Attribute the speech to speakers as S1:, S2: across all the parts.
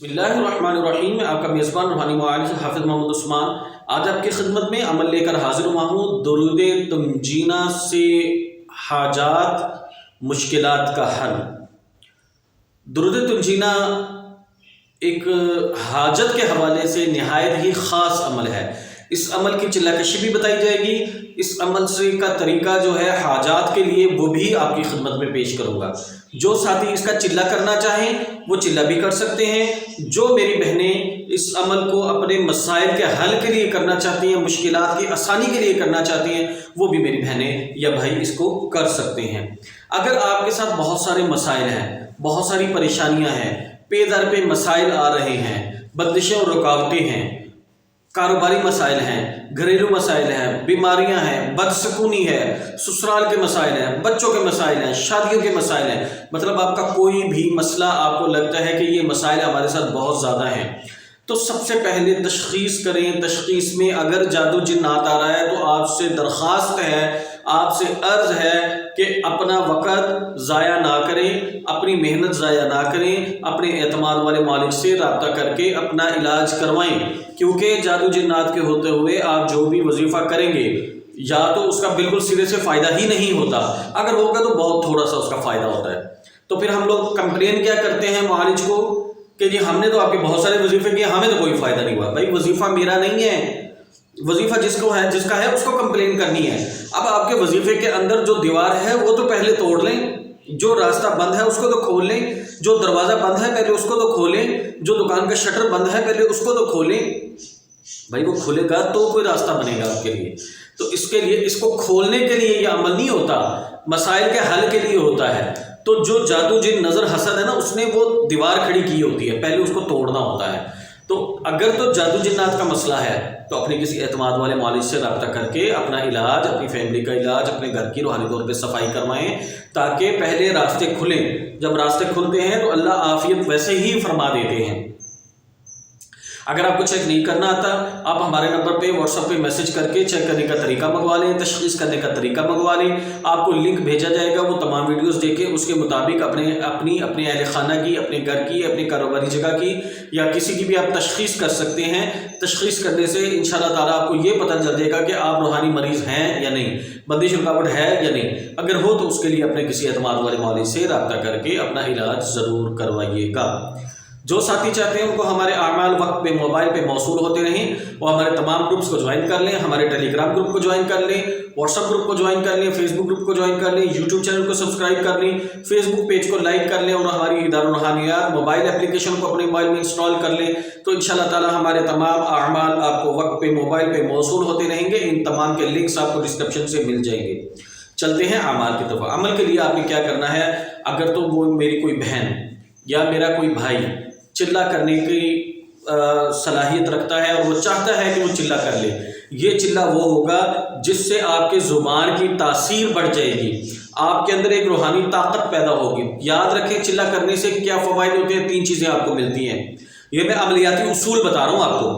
S1: بسم اللہ الرحمن الرحیم. میں آپ کا میزبان روحانی معالج حافظ محمد عثمان آج آپ کی خدمت میں عمل لے کر حاضر ہوا ہوں. درود تنجینہ سے حاجات مشکلات کا حل. درود تنجینہ ایک حاجت کے حوالے سے نہایت ہی خاص عمل ہے. اس عمل کی چلہ کشی بھی بتائی جائے گی. اس عمل سے کا طریقہ جو ہے حاجات کے لیے وہ بھی آپ کی خدمت میں پیش کروں گا. جو ساتھی اس کا چلہ کرنا چاہیں وہ چلہ بھی کر سکتے ہیں. جو میری بہنیں اس عمل کو اپنے مسائل کے حل کے لیے کرنا چاہتی ہیں، مشکلات کی آسانی کے لیے کرنا چاہتی ہیں، وہ بھی میری بہنیں یا بھائی اس کو کر سکتے ہیں. اگر آپ کے ساتھ بہت سارے مسائل ہیں، بہت ساری پریشانیاں ہیں، پے در پہ مسائل آ رہے ہیں، بندشیں اور رکاوٹیں ہیں، کاروباری مسائل ہیں، گھریلو مسائل ہیں، بیماریاں ہیں، بدسکونی ہے، سسرال کے مسائل ہیں، بچوں کے مسائل ہیں، شادیوں کے مسائل ہیں، مطلب آپ کا کوئی بھی مسئلہ آپ کو لگتا ہے کہ یہ مسائل ہمارے ساتھ بہت زیادہ ہیں، تو سب سے پہلے تشخیص کریں. تشخیص میں اگر جادو جنات آ رہا ہے تو آپ سے درخواست ہے، آپ سے عرض ہے کہ اپنا وقت ضائع نہ کریں، اپنی محنت ضائع نہ کریں، اپنے اعتماد والے مالک سے رابطہ کر کے اپنا علاج کروائیں. کیونکہ جادو جنات کے ہوتے ہوئے آپ جو بھی وظیفہ کریں گے یا تو اس کا بالکل سرے سے فائدہ ہی نہیں ہوتا، اگر ہوگا تو بہت تھوڑا سا اس کا فائدہ ہوتا ہے. تو پھر ہم لوگ کمپلین کیا کرتے ہیں معالج کو کہ جی ہم نے تو آپ کے بہت سارے وظیفے کیے، ہمیں تو کوئی فائدہ نہیں ہوا. بھائی وظیفہ میرا نہیں ہے، وظیفہ جس کا ہے اس کو کمپلین کرنی ہے. اب آپ کے وظیفے کے اندر جو دیوار ہے وہ تو پہلے توڑ لیں، جو راستہ بند ہے اس کو تو کھول لیں، جو دروازہ بند ہے پہلے اس کو تو کھولیں، جو دکان کا شٹر بند ہے پہلے اس کو تو کھولیں. بھائی وہ کھلے گا تو کوئی راستہ بنے گا آپ کے لیے. تو اس کے لیے اس کو کھولنے کے لیے یہ عمل نہیں ہوتا، مسائل کے حل کے لیے ہوتا ہے. تو جو جادو جن نظر حسد ہے نا، اس نے وہ دیوار کھڑی کی ہوتی ہے، پہلے اس کو توڑنا ہوتا ہے. تو اگر تو جادو جنات کا مسئلہ ہے تو اپنے کسی اعتماد والے معالج سے رابطہ کر کے اپنا علاج، اپنی فیملی کا علاج، اپنے گھر کی روحانی طور پہ صفائی کروائیں تاکہ پہلے راستے کھلیں. جب راستے کھلتے ہیں تو اللہ عافیت ویسے ہی فرما دیتے ہیں. اگر آپ کو چیک نہیں کرنا آتا، آپ ہمارے نمبر پہ واٹس ایپ پہ میسج کر کے چیک کرنے کا طریقہ منگوا لیں، تشخیص کرنے کا طریقہ منگوا لیں. آپ کو لنک بھیجا جائے گا، وہ تمام ویڈیوز دیکھیں، اس کے مطابق اپنے اہل خانہ کی، اپنے گھر کی، اپنے کاروباری جگہ کی یا کسی کی بھی آپ تشخیص کر سکتے ہیں. تشخیص کرنے سے انشاءاللہ تعالیٰ آپ کو یہ پتہ چل جائے گا کہ آپ روحانی مریض ہیں یا نہیں، بندش رکاوٹ ہے یا نہیں. اگر ہو تو اس کے لیے اپنے کسی اعتماد والے معالج سے رابطہ کر کے اپنا علاج ضرور کروائیے گا. جو ساتھی چاہتے ہیں ان کو ہمارے اعمال وقت پہ موبائل پہ موصول ہوتے رہیں، وہ ہمارے تمام گروپس کو جوائن کر لیں. ہمارے ٹیلی گرام گروپ کو جوائن کر لیں، واٹس ایپ گروپ کو جوائن کر لیں، فیس بک گروپ کو جوائن کر لیں، یوٹیوب چینل کو سبسکرائب کر لیں، فیس بک پیج کو لائک کر لیں اور ہماری ادار الروحانیات موبائل اپلیکیشن کو اپنے موبائل میں انسٹال کر لیں. تو انشاءاللہ تعالی ہمارے تمام اعمال آپ کو وقت پہ موبائل پہ موصول ہوتے رہیں گے. ان تمام کے لنکس آپ کو ڈسکرپشن سے مل جائیں گے. چلتے ہیں اعمال کی طرف. عمل کے لیے آپ نے کیا کرنا ہے؟ اگر تو وہ میری کوئی بہن یا میرا کوئی بھائی چلہ کرنے کی صلاحیت رکھتا ہے اور وہ چاہتا ہے کہ وہ چلہ کر لے، یہ چلہ وہ ہوگا جس سے آپ کے زبان کی تاثیر بڑھ جائے گی، آپ کے اندر ایک روحانی طاقت پیدا ہوگی. یاد رکھیں چلہ کرنے سے کیا فوائد ہوتے ہیں. 3 چیزیں آپ کو ملتی ہیں. یہ میں عملیاتی اصول بتا رہا ہوں آپ کو،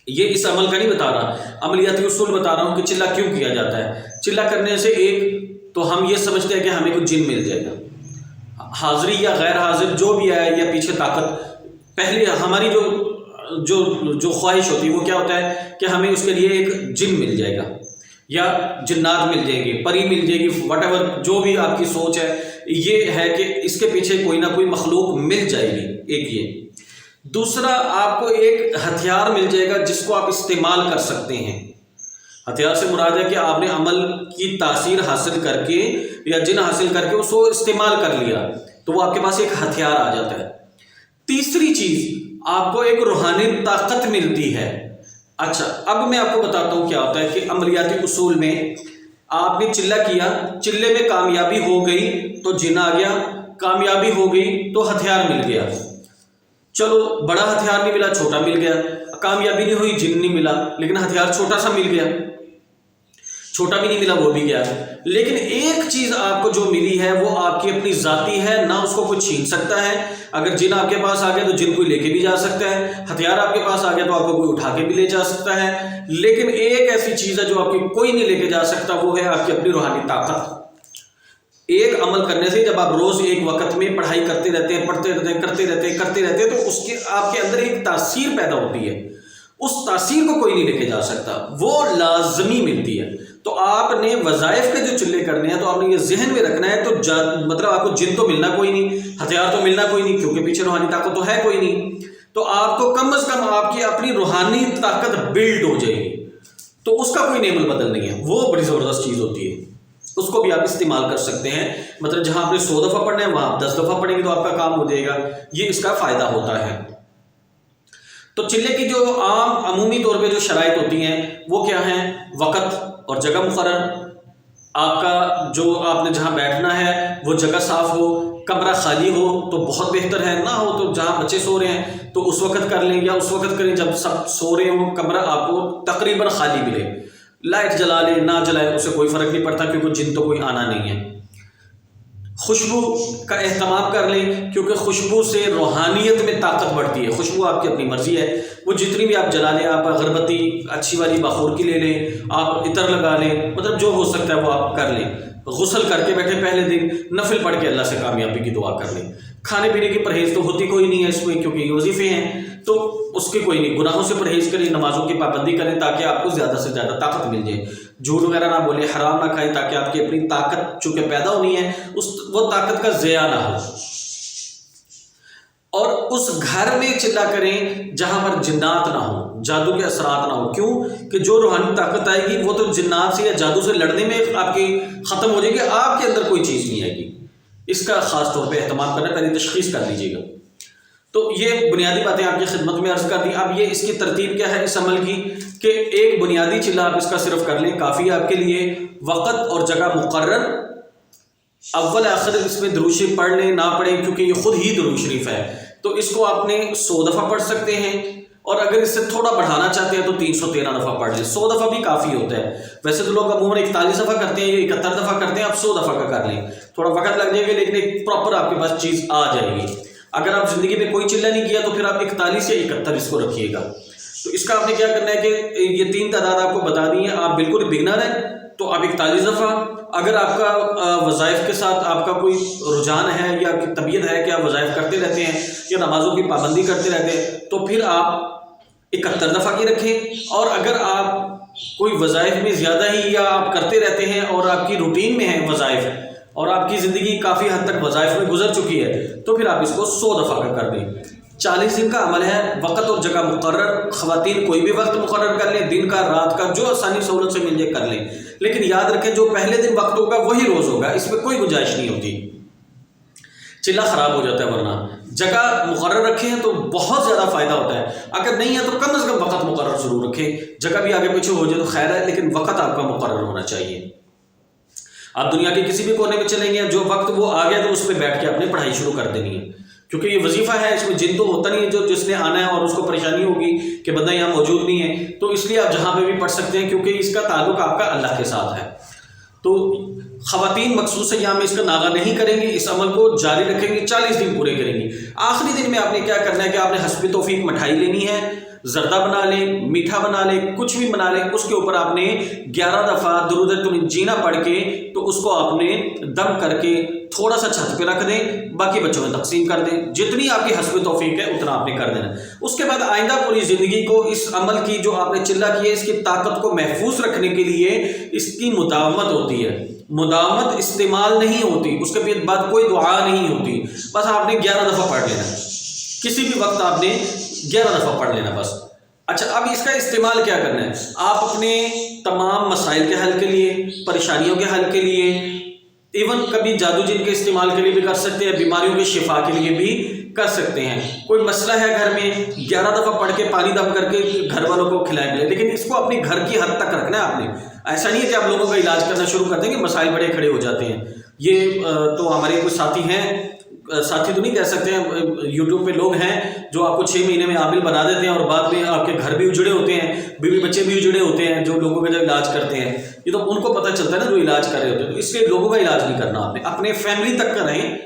S1: یہ اس عمل کا نہیں بتا رہا، عملیاتی اصول بتا رہا ہوں کہ چلہ کیوں کیا جاتا ہے. چلہ کرنے سے ایک تو ہم یہ سمجھتے ہیں کہ ہمیں کچھ جن مل جائے گا، حاضری یا غیر حاضر جو بھی آئے یا پیچھے طاقت. پہلے ہماری جو خواہش ہوتی ہے وہ کیا ہوتا ہے کہ ہمیں اس کے لیے ایک جن مل جائے گا یا جنات مل جائیں گے، پری مل جائے گی، واٹ ایور جو بھی آپ کی سوچ ہے، یہ ہے کہ اس کے پیچھے کوئی نہ کوئی مخلوق مل جائے گی. ایک یہ. دوسرا آپ کو ایک ہتھیار مل جائے گا جس کو آپ استعمال کر سکتے ہیں. ہتھیار سے مراد ہے کہ آپ نے عمل کی تاثیر حاصل کر کے یا جن حاصل کر کے اس کو استعمال کر لیا تو وہ آپ کے پاس ایک ہتھیار آ جاتا ہے. تیسری چیز آپ کو ایک روحانی طاقت ملتی ہے. اچھا اب میں آپ کو بتاتا ہوں کیا ہوتا ہے کہ عملیاتی اصول میں آپ نے چلہ کیا، چلے میں کامیابی ہو گئی تو جن آ گیا، کامیابی ہو گئی تو ہتھیار مل گیا. چلو بڑا ہتھیار نہیں ملا، چھوٹا مل گیا. کامیابی نہیں ہوئی، جن نہیں ملا، لیکن ہتھیار چھوٹا سا مل گیا. چھوٹا بھی نہیں ملا، وہ بھی گیا. لیکن ایک چیز آپ کو جو ملی ہے وہ آپ کی اپنی ذاتی ہے، نہ اس کو کوئی چھین سکتا ہے. اگر جن آپ کے پاس آ گیا تو جن کوئی لے کے بھی جا سکتا ہے، ہتھیار آپ کے پاس آ گیا تو آپ کو کوئی اٹھا کے بھی لے جا سکتا ہے. لیکن ایک ایسی چیز ہے جو آپ کی کوئی نہیں لے کے جا سکتا، وہ ہے آپ کی اپنی روحانی طاقت. ایک عمل کرنے سے جب آپ روز ایک وقت میں پڑھائی کرتے رہتے ہیں، پڑھتے رہتے ہیں، کرتے رہتے ہیں، تو اس کے آپ کے اندر ایک تاثیر پیدا ہوتی ہے. اس تاثیر کو کوئی نہیں لے کے جا سکتا، وہ لازمی ملتی ہے. تو آپ نے وظائف کے جو چلے کرنے ہیں تو آپ نے یہ ذہن میں رکھنا ہے. تو مطلب آپ کو جن تو ملنا کوئی نہیں، ہتھیار تو ملنا کوئی نہیں، کیونکہ پیچھے روحانی طاقت تو ہے کوئی نہیں. تو آپ کو کم از کم آپ کی اپنی روحانی طاقت بلڈ ہو جائے گی. تو اس کا کوئی نعم البدل نہیں ہے، وہ بڑی زبردست چیز ہوتی ہے. اس کو بھی آپ استعمال کر سکتے ہیں. مطلب جہاں آپ نے 100 دفعہ پڑھنا ہے وہاں آپ 10 دفعہ پڑھیں گے تو آپ کا کام ہو جائے گا. یہ اس کا فائدہ ہوتا ہے. تو چلے کی جو عمومی طور پہ جو شرائط ہوتی ہیں وہ کیا ہیں؟ وقت اور جگہ مقرر. آپ کا جو آپ نے جہاں بیٹھنا ہے وہ جگہ صاف ہو، کمرہ خالی ہو تو بہت بہتر ہے. نہ ہو تو جہاں بچے سو رہے ہیں تو اس وقت کر لیں، یا اس وقت کریں جب سب سو رہے ہوں، کمرہ آپ کو تقریباً خالی ملے. لائٹ جلا لیں نہ جلائیں اسے کوئی فرق نہیں پڑتا، کیونکہ جن تو کوئی آنا نہیں ہے. خوشبو کا اہتمام کر لیں، کیونکہ خوشبو سے روحانیت میں طاقت بڑھتی ہے. خوشبو آپ کی اپنی مرضی ہے، وہ جتنی بھی آپ جلا لیں. آپ اگربتی اچھی والی بخور کی لے لیں، آپ عطر لگا لیں، مطلب جو ہو سکتا ہے وہ آپ کر لیں. غسل کر کے بیٹھے پہلے دن نفل پڑھ کے اللہ سے کامیابی کی دعا کر لیں. کھانے پینے کی پرہیز تو ہوتی کوئی نہیں ہے اس میں، کیونکہ یہ وظیفے ہیں تو اس کی کوئی نہیں. گناہوں سے پرہیز کریں، نمازوں کی پابندی کریں تاکہ آپ کو زیادہ سے زیادہ طاقت مل جائے. جھوٹ وغیرہ نہ بولیں، حرام نہ کھائیں تاکہ آپ کی اپنی طاقت چونکہ پیدا ہونی ہے وہ طاقت کا ضیاع نہ ہو. اور اس گھر میں چلا کریں جہاں پر جنات نہ ہوں، جادو کے اثرات نہ ہوں. کیوں کہ جو روحانی طاقت آئے گی وہ تو جنات سے یا جادو سے لڑنے میں آپ کی ختم ہو جائے گی، آپ کے اندر کوئی چیز نہیں آئے گی. اس کا خاص طور پہ اہتمام کرنا، پہلے تشخیص کر لیجیے گا. تو یہ بنیادی باتیں آپ کی خدمت میں عرض کر دی. اب یہ اس کی ترتیب کیا ہے اس عمل کی کہ ایک بنیادی چلہ آپ اس کا صرف کر لیں، کافی ہے آپ کے لیے. وقت اور جگہ مقرر، اول آخر اس میں درود شریف پڑھ لیں، نہ پڑھیں کیونکہ یہ خود ہی درود شریف ہے. تو اس کو آپ نے 100 دفعہ پڑھ سکتے ہیں، اور اگر اس سے تھوڑا بڑھانا چاہتے ہیں تو 313 دفعہ پڑھ لیں. 100 دفعہ بھی کافی ہوتا ہے. ویسے تو لوگ عموماً 41 دفعہ کرتے ہیں، 71 دفعہ کرتے ہیں. آپ 100 دفعہ کا کر لیں. تھوڑا وقت لگ جائے گا لیکن ایک پراپر آپ کے پاس چیز آ جائے گی. اگر آپ زندگی میں کوئی چلہ نہیں کیا تو پھر آپ 41 یا 71 اس کو رکھیے گا. تو اس کا آپ نے کیا کرنا ہے کہ یہ 3 تعداد آپ کو بتا دی ہیں. آپ بالکل بگنر ہیں تو آپ 41 دفعہ. اگر آپ کا وظائف کے ساتھ آپ کا کوئی رجحان ہے یا طبیعت ہے کہ آپ وظائف کرتے رہتے ہیں یا نمازوں کی پابندی کرتے رہتے ہیں تو پھر آپ 71 دفعہ کی رکھیں. اور اگر آپ کوئی وظائف میں زیادہ ہی یا آپ کرتے رہتے ہیں اور آپ کی روٹین میں ہے وظائف اور آپ کی زندگی کافی حد تک وظائف میں گزر چکی ہے تو پھر آپ اس کو 100 دفعہ کا کر دیں. 40 دن کا عمل ہے. وقت اور جگہ مقرر، خواتین کوئی بھی وقت مقرر کر لیں، دن کا رات کا جو آسانی سہولت سے مل جائے کر لیں. لیکن یاد رکھیں جو پہلے دن وقت ہوگا وہی روز ہوگا، اس میں کوئی گنجائش نہیں ہوتی، چلہ خراب ہو جاتا ہے. ورنہ جگہ مقرر رکھیں تو بہت زیادہ فائدہ ہوتا ہے. اگر نہیں ہے تو کم از کم وقت مقرر ضرور رکھیں. جگہ بھی آگے پیچھے ہو جائے تو خیر ہے، لیکن وقت آپ کا مقرر ہونا چاہیے. آپ دنیا کے کسی بھی کونے میں چلیں گے، جو وقت وہ آ گیا تو اس پہ بیٹھ کے اپنے پڑھائی شروع کر دینی ہے. کیونکہ یہ وظیفہ ہے، اس میں جن تو ہوتا نہیں ہے جو جس نے آنا ہے اور اس کو پریشانی ہوگی کہ بندہ یہاں موجود نہیں ہے. تو اس لیے آپ جہاں پہ بھی پڑھ سکتے ہیں کیونکہ اس کا تعلق آپ کا اللہ کے ساتھ ہے. تو خواتین مخصوص ایام میں اس کا ناغہ نہیں کریں گی، اس عمل کو جاری رکھیں گی، 40 دن پورے کریں گی. آخری دن میں آپ نے کیا کرنا ہے کہ آپ نے حسب توفیق مٹھائی لینی ہے، زردہ بنا لیں، میٹھا بنا لیں، کچھ بھی بنا لیں. اس کے اوپر آپ نے 11 دفعہ درود تنجینا پڑھ کے تو اس کو آپ نے دم کر کے تھوڑا سا چھت پہ رکھ دیں، باقی بچوں میں تقسیم کر دیں. جتنی آپ کی حسب توفیق ہے اتنا آپ نے کر دینا. اس کے بعد آئندہ پوری زندگی کو اس عمل کی جو آپ نے چلہ کی ہے اس کی طاقت کو محفوظ رکھنے کے لیے اس کی مداومت ہوتی ہے. مداومت استعمال نہیں ہوتی، اس کے بعد کوئی دعا نہیں ہوتی. بس آپ نے 11 دفعہ پڑھ لینا، کسی بھی وقت آپ نے 11 دفعہ پڑھ لینا بس. اچھا اب اس کا استعمال کیا کرنا ہے؟ آپ اپنے تمام مسائل کے حل کے لیے، پریشانیوں کے حل کے لیے، ایون کبھی جادو جن کے استعمال کے لیے بھی کر سکتے ہیں، بیماریوں کے شفا کے لیے بھی کر سکتے ہیں. کوئی مسئلہ ہے گھر میں، 11 دفعہ پڑھ کے پانی دم کر کے گھر والوں کو کھلائیں گے، لیکن اس کو اپنے گھر کی حد تک رکھنا ہے آپ نے. ایسا نہیں ہے کہ آپ لوگوں کا علاج کرنا شروع کر دیں گے، مسائل بڑے کھڑے ہو جاتے ہیں. یہ تو ہمارے کوئی ساتھی ہیں، ساتھی تو نہیں کہہ سکتے ہیں، یوٹیوب پہ لوگ ہیں جو آپ کو 6 مہینے میں عامل بنا دیتے ہیں اور بعد میں آپ کے گھر بھی اجڑے ہوتے ہیں، بیوی بچے بھی اجڑے ہوتے ہیں جو لوگوں کا جب علاج کرتے ہیں. یہ تو ان کو پتہ چلتا ہے نا جو علاج کر رہے ہوتے ہیں. تو اس لیے لوگوں کا علاج نہیں کرنا، آپ نے اپنے فیملی تک کا رہیں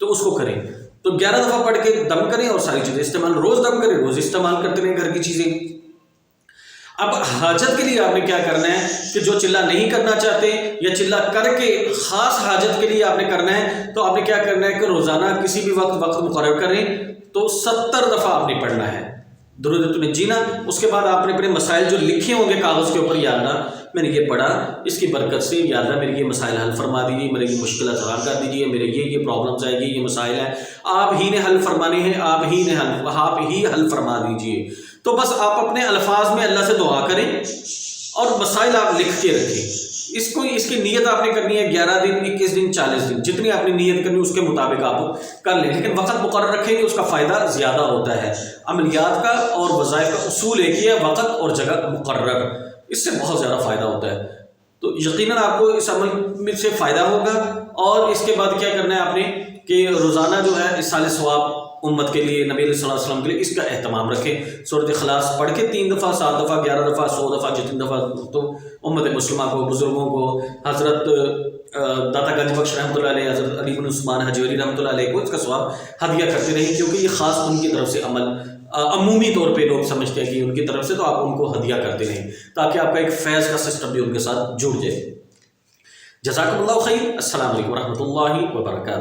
S1: تو اس کو کریں. تو 11 دفعہ پڑھ کے دم کریں اور ساری چیزیں استعمال، روز دم کریں، روز استعمال کرتے رہیں گھر کی چیزیں. اب حاجت کے لیے آپ نے کیا کرنا ہے کہ جو چلہ نہیں کرنا چاہتے یا چلہ کر کے خاص حاجت کے لیے آپ نے کرنا ہے تو آپ نے کیا کرنا ہے کہ روزانہ کسی بھی وقت مقرر کریں تو 70 دفعہ آپ نے پڑھنا ہے درود تنجینا. اس کے بعد آپ نے اپنے مسائل جو لکھے ہوں گے کاغذ کے اوپر، یا اللہ میں نے یہ پڑھا، اس کی برکت سے یا اللہ میرے یہ مسائل حل فرما دیجیے، میرے یہ مشکلات حل کر دیجیے، میرے یہ پرابلمز آئے گی، یہ مسائل ہیں آپ ہی نے حل فرمانے ہیں، آپ ہی حل فرما دیجیے. تو بس آپ اپنے الفاظ میں اللہ سے دعا کریں اور مسائل آپ لکھ کے رکھیں. اس کی نیت آپ نے کرنی ہے 11 دن 21 دن 40 دن، جتنی آپ نے نیت کرنی اس کے مطابق آپ کر لیں، لیکن وقت مقرر رکھیں گے اس کا فائدہ زیادہ ہوتا ہے. عملیات کا اور وظائف کا اصول ایک ہی ہے، وقت اور جگہ مقرر، اس سے بہت زیادہ فائدہ ہوتا ہے. تو یقیناً آپ کو اس عمل میں سے فائدہ ہوگا. اور اس کے بعد کیا کرنا ہے آپ نے کہ روزانہ جو ہے اصال ثواب امت کے لیے، نبی صلی اللہ علیہ وسلم کے لیے اس کا اہتمام رکھیں. سورۃ اخلاص پڑھ کے 3 دفعہ 7 دفعہ 11 دفعہ 100 دفعہ جتنی دفعہ تو امت مسلمہ کو، بزرگوں کو، حضرت داتا گنج بخش رحمۃ اللہ علیہ، حضرت علی بن عثمان حجی علی رحمۃ اللہ علیہ کو اس کا ثواب ہدیہ کرتے رہیں، کیونکہ یہ خاص ان کی طرف سے عمل عمومی طور پہ لوگ سمجھتے ہیں کہ ان کی طرف سے، تو آپ ان کو ہدیہ کرتے رہیں تاکہ آپ کا ایک فیض کا سسٹم بھی ان کے ساتھ جڑ جائے. جزاکم اللہ خیر. السلام علیکم ورحمۃ اللہ وبرکاتہ.